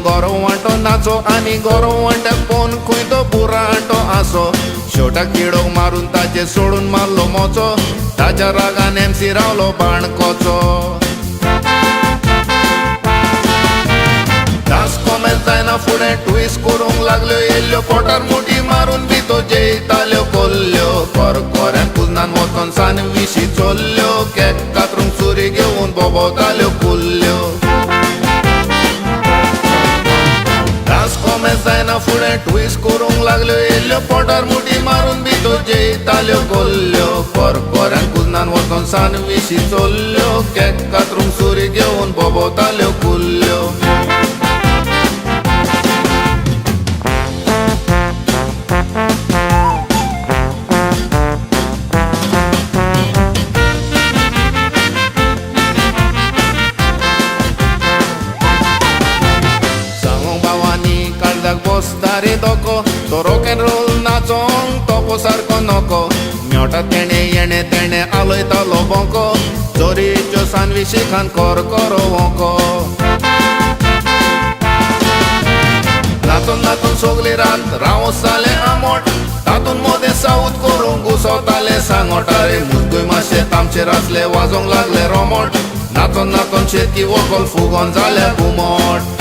गोरो वांटो नाचो आनी गोरो वांट्याक पोवन खंय तो बुराटो आसो शेवटाक किडोक मारून ताचे सोडून मारलो मोचो ताच्या रागान एमसी रावलो बाणकोचो डान्स कोमेल जायना फुडें ट्विस्ट करूंक लागल्यो येयल्ल्यो पोटार मुठी मारून बी तो जेयताल्यो कोल्ल्यो कोरकोऱ्यान कुजनान वचोन सान विशी चोल्ल्यो केक कातरूंक सुरी घेवन बोबोताल्यो कुल्ल्यो डान्स कोमेल जायना फुडें ट्विस्ट करूंक लागल्यो येयल्ल्यो पोटार मुठी मारून बी तो जेयताल्यो कोल्ल्यो कोरकोऱ्यान कुजनान वचोन सान विशी चोल्ल्यो केक कातरूंक सुरी घेवन बोबोताल्यो कुल्ल्यो बोस्तारी दोको तो रॉक एंड रोल नाचोंक तोपो सारको नोको मेवटा तेणे येणे तेणे आलयतालो बोंको चोरीच्यो सानवी शिखान कोरकोरो वोंको नाचून नाचून सोगली रात रावोस जाले आमोट तातून मोदें साऊथ करूंक घुसोताले सांगोटारे मुजगूय मातशे तामचेर आसले वाजोंक लागले रोमोट नाचोन नाचोन शेतकी व्हंकल फुगोन जाल्या घुमट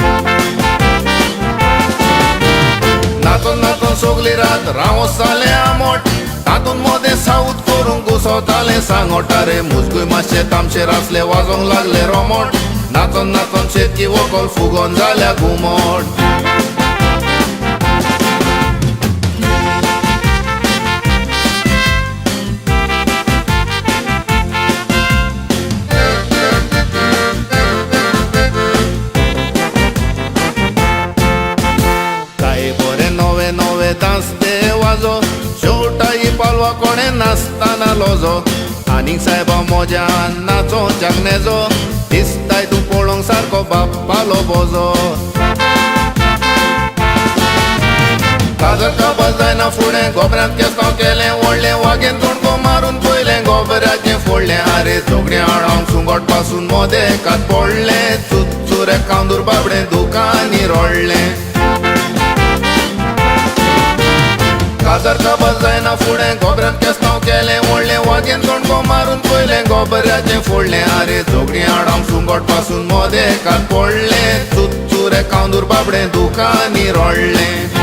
नाचून नाचून सोगली रात रावोस जाले आमोट तातून मोदें साऊथ करूंक घुसोताले सांगोटारे मुजगूय मातशे तामचेर आसले वाजोंक लागले रोमोट नाचोन नाचोन शेतकी व्हंकल फुगोन जाल्या घुमट डान्स देवाजो शेवटाई पालवा कोणे नाचताना लोजो आनीक सायबा मोज्यान नाचो जगनेजो दिसताय तूं पळोवंक सारको बाप्पालो बोजो काजर काबाज जायना फुडें गोबऱ्यांत केस्तांव केलें व्हडलें वागेन तोणको मारून पयलें गोबऱ्याचें फोडलें आरे झोगडें हाडावंक सुंगट पासून मोदें कात पडलें चुचुरे कांदूर बाबडें दुकानी रोडलें काजर काबाज जायना फुडें गोबऱ्यांत केस्तांव केलें व्हडलें वागेन तोणको मारून पयलें गोबऱ्याचें फोडलें आरे झोगडीं हाडावंक सुंगट पासून मोदें कात पडलें चुचुरे कांदूर बाबडें दुकानी रोडलें